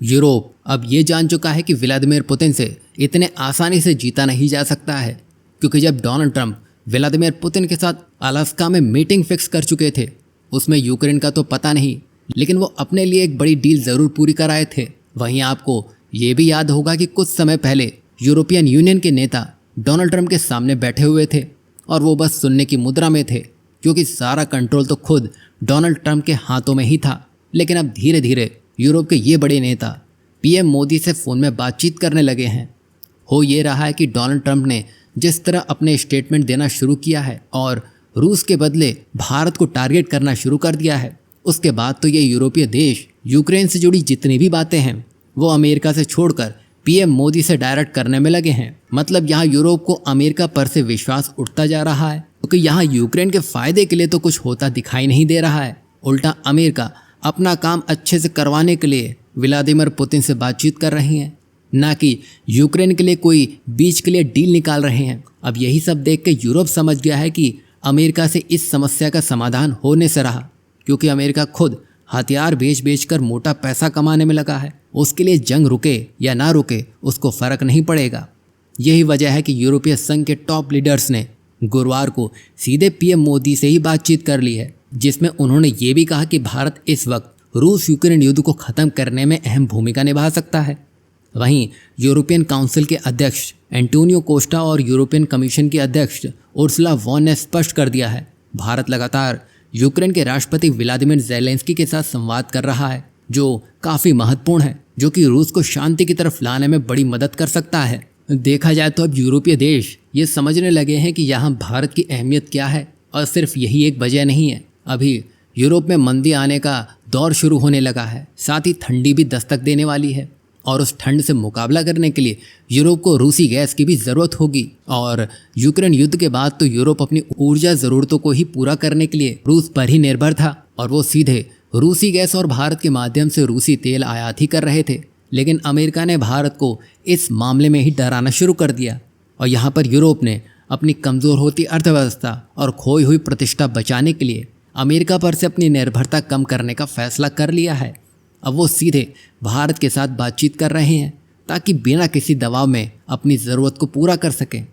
Europe अब ये जान चुका है कि व्लादिमीर पुतिन से इतने आसानी से जीता नहीं जा सकता है, क्योंकि जब डोनाल्ड ट्रंप व्लादिमीर पुतिन के साथ अलास्का में मीटिंग फिक्स कर चुके थे, उसमें यूक्रेन का तो पता नहीं, लेकिन वो अपने लिए एक बड़ी डील ज़रूर पूरी कराए थे। वहीं आपको ये भी याद होगा कि कुछ समय पहले यूरोपियन यूनियन के नेता डोनाल्ड ट्रंप के सामने बैठे हुए थे और वो बस सुनने की मुद्रा में थे, क्योंकि सारा कंट्रोल तो खुद डोनाल्ड ट्रंप के हाथों में ही था। लेकिन अब धीरे धीरे यूरोप के ये बड़े नेता पीएम मोदी से फ़ोन में बातचीत करने लगे हैं। हो ये रहा है कि डोनाल्ड ट्रंप ने जिस तरह अपने स्टेटमेंट देना शुरू किया है और रूस के बदले भारत को टारगेट करना शुरू कर दिया है, उसके बाद तो ये यूरोपीय देश यूक्रेन से जुड़ी जितनी भी बातें हैं वो अमेरिका से छोड़कर पीएम मोदी से डायरेक्ट करने में लगे हैं। मतलब यहाँ यूरोप को अमेरिका पर से विश्वास उठता जा रहा है, क्योंकि यहाँ यूक्रेन के फायदे के लिए तो कुछ होता दिखाई नहीं दे रहा है। उल्टा अमेरिका अपना काम अच्छे से करवाने के लिए व्लादिमीर पुतिन से बातचीत कर रही हैं, ना कि यूक्रेन के लिए कोई बीच के लिए डील निकाल रहे हैं। अब यही सब देख के यूरोप समझ गया है कि अमेरिका से इस समस्या का समाधान होने से रहा, क्योंकि अमेरिका खुद हथियार बेच कर मोटा पैसा कमाने में लगा है। उसके लिए जंग रुके या ना रुके उसको फ़र्क नहीं पड़ेगा। यही वजह है कि यूरोपीय संघ के टॉप लीडर्स ने गुरुवार को सीधे पीएम मोदी से ही बातचीत कर ली है, जिसमें उन्होंने ये भी कहा कि भारत इस वक्त रूस यूक्रेन युद्ध को ख़त्म करने में अहम भूमिका निभा सकता है। वहीं यूरोपियन काउंसिल के अध्यक्ष एंटोनियो कोस्टा और यूरोपियन कमीशन के अध्यक्ष उर्सुला वॉन ने स्पष्ट कर दिया है, भारत लगातार यूक्रेन के राष्ट्रपति व्लादिमीर ज़ेलेंस्की के साथ संवाद कर रहा है, जो काफ़ी महत्वपूर्ण है, जो कि रूस को शांति की तरफ लाने में बड़ी मदद कर सकता है। देखा जाए तो अब यूरोपीय देश ये समझने लगे हैं कि यहाँ भारत की अहमियत क्या है, और सिर्फ यही एक वजह नहीं है। अभी यूरोप में मंदी आने का दौर शुरू होने लगा है, साथ ही ठंडी भी दस्तक देने वाली है, और उस ठंड से मुकाबला करने के लिए यूरोप को रूसी गैस की भी ज़रूरत होगी। और यूक्रेन युद्ध के बाद तो यूरोप अपनी ऊर्जा ज़रूरतों को ही पूरा करने के लिए रूस पर ही निर्भर था, और वो सीधे रूसी गैस और भारत के माध्यम से रूसी तेल आयात ही कर रहे थे। लेकिन अमेरिका ने भारत को इस मामले में ही डराना शुरू कर दिया, और यहाँ पर यूरोप ने अपनी कमज़ोर होती अर्थव्यवस्था और खोई हुई प्रतिष्ठा बचाने के लिए अमेरिका पर से अपनी निर्भरता कम करने का फैसला कर लिया है। अब वो सीधे भारत के साथ बातचीत कर रहे हैं, ताकि बिना किसी दबाव में अपनी ज़रूरत को पूरा कर सकें।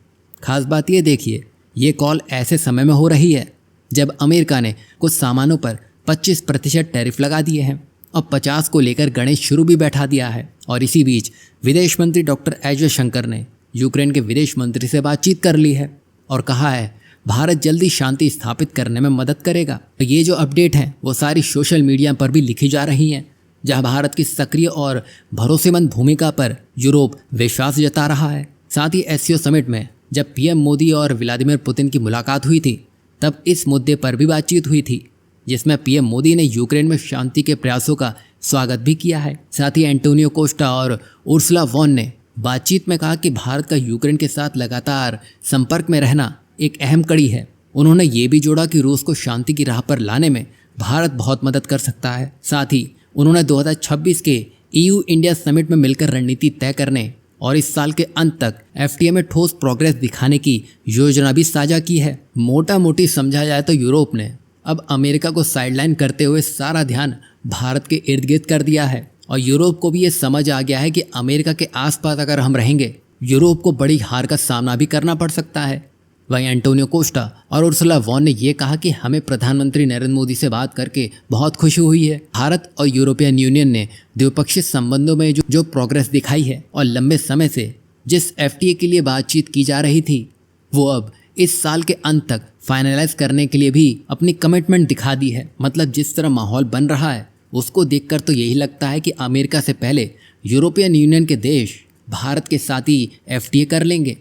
खास बात ये देखिए, ये कॉल ऐसे समय में हो रही है जब अमेरिका ने कुछ सामानों पर 25% टैरिफ लगा दिए हैं और 50 को लेकर गणेश शुरू भी बैठा दिया है। और इसी बीच विदेश मंत्री डॉक्टर एस जयशंकर ने यूक्रेन के विदेश मंत्री से बातचीत कर ली है और कहा है भारत जल्दी शांति स्थापित करने में मदद करेगा। ये जो अपडेट हैं वो सारी सोशल मीडिया पर भी लिखी जा रही हैं, जहां भारत की सक्रिय और भरोसेमंद भूमिका पर यूरोप विश्वास जता रहा है। साथ ही एससीओ समिट में जब पीएम मोदी और व्लादिमीर पुतिन की मुलाकात हुई थी, तब इस मुद्दे पर भी बातचीत हुई थी, जिसमें पीएम मोदी ने यूक्रेन में शांति के प्रयासों का स्वागत भी किया है। साथ ही एंटोनियो कोस्टा और उर्सुला वॉन ने बातचीत में कहा कि भारत का यूक्रेन के साथ लगातार संपर्क में रहना एक अहम कड़ी है। उन्होंने ये भी जोड़ा कि रूस को शांति की राह पर लाने में भारत बहुत मदद कर सकता है। साथ ही उन्होंने 2026 के EU इंडिया समिट में मिलकर रणनीति तय करने और इस साल के अंत तक FTA में ठोस प्रोग्रेस दिखाने की योजना भी साझा की है। मोटा मोटी समझा जाए तो यूरोप ने अब अमेरिका को साइडलाइन करते हुए सारा ध्यान भारत के इर्द गिर्द कर दिया है, और यूरोप को भी ये समझ आ गया है कि अमेरिका के आसपास अगर हम रहेंगे, यूरोप को बड़ी हार का सामना भी करना पड़ सकता है। वहीं एंटोनियो कोस्टा और उर्सुला वॉन ने यह कहा कि हमें प्रधानमंत्री नरेंद्र मोदी से बात करके बहुत खुशी हुई है। भारत और यूरोपियन यूनियन ने द्विपक्षीय संबंधों में जो प्रोग्रेस दिखाई है और लंबे समय से जिस FTA के लिए बातचीत की जा रही थी, वो अब इस साल के अंत तक फाइनलाइज करने के लिए भी अपनी कमिटमेंट दिखा दी है। मतलब जिस तरह माहौल बन रहा है उसको देखकर तो यही लगता है कि अमेरिका से पहले यूरोपियन यूनियन के देश भारत के साथ ही FTA कर लेंगे।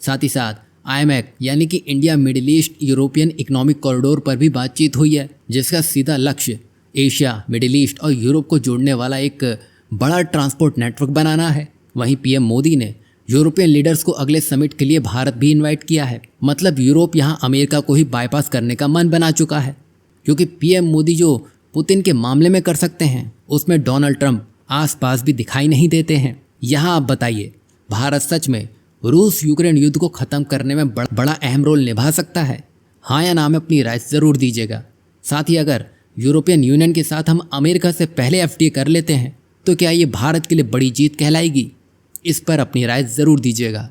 साथ ही साथ IMEC यानी कि India middle east European economic corridor पर भी बातचीत हुई है, जिसका सीधा लक्ष्य एशिया, मिडिल ईस्ट और यूरोप को जोड़ने वाला एक बड़ा ट्रांसपोर्ट नेटवर्क बनाना है। वहीं पीएम मोदी ने यूरोपियन लीडर्स को अगले समिट के लिए भारत भी इनवाइट किया है। मतलब यूरोप यहां अमेरिका को ही बाईपास करने का मन बना चुका है, क्योंकि पीएम मोदी जो पुतिन के मामले में कर सकते हैं, उसमें डोनाल्ड ट्रंप आसपास भी दिखाई नहीं देते हैं। यहाँ आप बताइए, भारत सच में रूस यूक्रेन युद्ध को ख़त्म करने में बड़ा अहम रोल निभा सकता है? हाँ या ना में अपनी राय ज़रूर दीजिएगा। साथ ही अगर यूरोपियन यूनियन के साथ हम अमेरिका से पहले FTA कर लेते हैं तो क्या ये भारत के लिए बड़ी जीत कहलाएगी? इस पर अपनी राय ज़रूर दीजिएगा।